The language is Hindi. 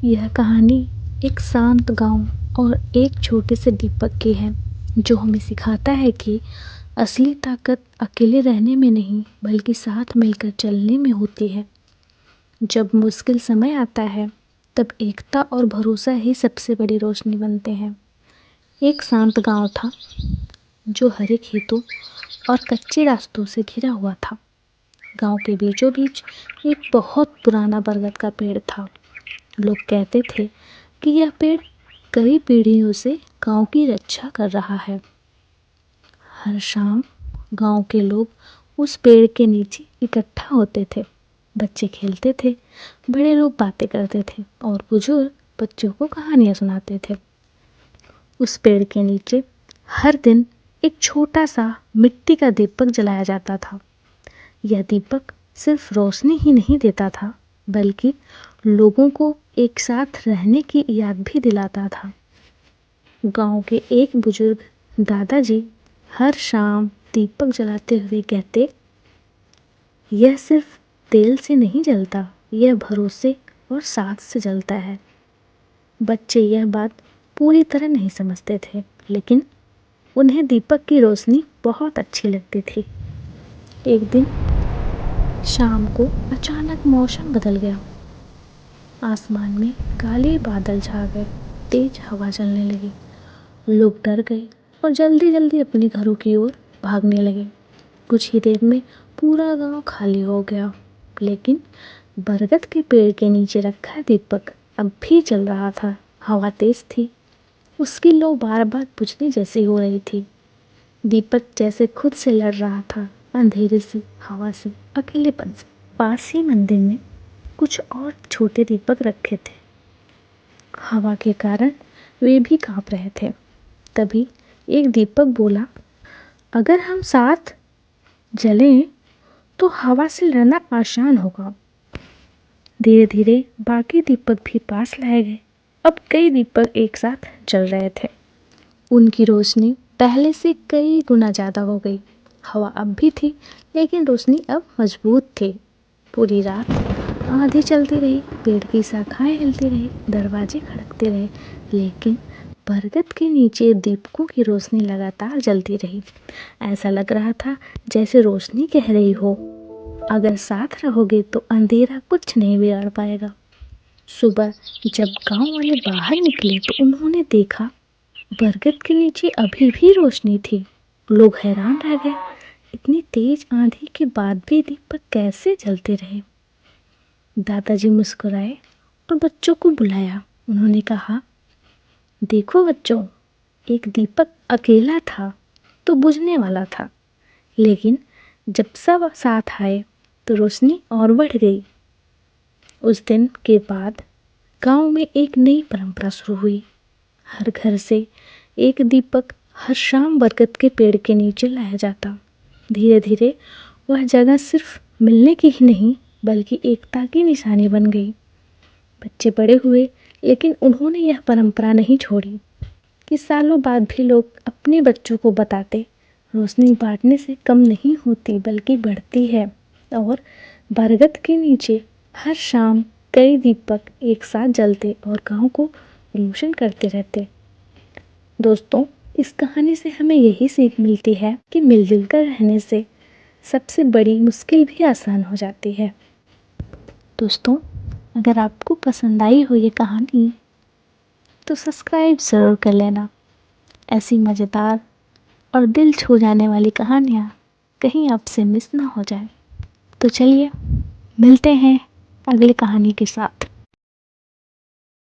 यह कहानी एक शांत गांव और एक छोटे से दीपक की है, जो हमें सिखाता है कि असली ताकत अकेले रहने में नहीं बल्कि साथ मिलकर चलने में होती है। जब मुश्किल समय आता है तब एकता और भरोसा ही सबसे बड़ी रोशनी बनते हैं। एक शांत गांव था जो हरे खेतों और कच्चे रास्तों से घिरा हुआ था। गांव के बीचों बीच एक बहुत पुराना बरगद का पेड़ था। लोग कहते थे कि यह पेड़ कई पीढ़ियों से गांव की रक्षा कर रहा है। हर शाम गांव के लोग उस पेड़ के नीचे इकट्ठा होते थे। बच्चे खेलते थे, बड़े लोग बातें करते थे और बुजुर्ग बच्चों को कहानियां सुनाते थे। उस पेड़ के नीचे हर दिन एक छोटा सा मिट्टी का दीपक जलाया जाता था। यह दीपक सिर्फ रोशनी ही नहीं देता था, बल्कि लोगों को एक साथ रहने की याद भी दिलाता था। गांव के एक बुजुर्ग दादाजी हर शाम दीपक जलाते हुए कहते, यह सिर्फ तेल से नहीं जलता, यह भरोसे और साथ से जलता है। बच्चे यह बात पूरी तरह नहीं समझते थे, लेकिन उन्हें दीपक की रोशनी बहुत अच्छी लगती थी। एक दिन शाम को अचानक मौसम बदल गया। आसमान में काले बादल छा गए, तेज हवा चलने लगी। लोग डर गए और जल्दी जल्दी अपने घरों की ओर भागने लगे। कुछ ही देर में पूरा गांव खाली हो गया, लेकिन बरगद के पेड़ के नीचे रखा दीपक अब भी जल रहा था। हवा तेज थी, उसकी लौ बार बार बुझने जैसी हो रही थी। दीपक जैसे खुद से लड़ रहा था, अंधेरे से, हवा से, अकेलेपन से। पास ही मंदिर में कुछ और छोटे दीपक रखे थे। हवा के कारण वे भी कांप रहे थे। तभी एक दीपक बोला, अगर हम साथ जलें तो हवा से लड़ना आसान होगा। धीरे धीरे बाकी दीपक भी पास लाए गए। अब कई दीपक एक साथ जल रहे थे। उनकी रोशनी पहले से कई गुना ज़्यादा हो गई। हवा अब भी थी, लेकिन रोशनी अब मजबूत थी। पूरी रात आंधी चलती रही, पेड़ की शाखाएं हिलती रही, दरवाजे खड़कते रहे, लेकिन बरगद के नीचे दीपकों की रोशनी लगातार जलती रही। ऐसा लग रहा था जैसे रोशनी कह रही हो, अगर साथ रहोगे तो अंधेरा कुछ नहीं बिगाड़ पाएगा। सुबह जब गांव वाले बाहर निकले तो उन्होंने देखा बरगद के नीचे अभी भी रोशनी थी। लोग हैरान रह गए, इतनी तेज आंधी के बाद भी दीपक कैसे जलते रहे। दादाजी मुस्कुराए और बच्चों को बुलाया। उन्होंने कहा, देखो बच्चों, एक दीपक अकेला था तो बुझने वाला था, लेकिन जब सब साथ आए तो रोशनी और बढ़ गई। उस दिन के बाद गांव में एक नई परंपरा शुरू हुई। हर घर से एक दीपक हर शाम बरगद के पेड़ के नीचे लाया जाता। धीरे धीरे वह जगह सिर्फ मिलने की ही नहीं बल्कि एकता की निशानी बन गई। बच्चे बड़े हुए, लेकिन उन्होंने यह परंपरा नहीं छोड़ी कि सालों बाद भी लोग अपने बच्चों को बताते, रोशनी बांटने से कम नहीं होती बल्कि बढ़ती है। और बरगद के नीचे हर शाम कई दीपक एक साथ जलते और गांव को रोशन करते रहते। दोस्तों, इस कहानी से हमें यही सीख मिलती है कि मिलजुल कर रहने से सबसे बड़ी मुश्किल भी आसान हो जाती है। दोस्तों, अगर आपको पसंद आई हो ये कहानी तो सब्सक्राइब ज़रूर कर लेना। ऐसी मज़ेदार और दिल छू जाने वाली कहानियाँ कहीं आपसे मिस ना हो जाए। तो चलिए मिलते हैं अगली कहानी के साथ।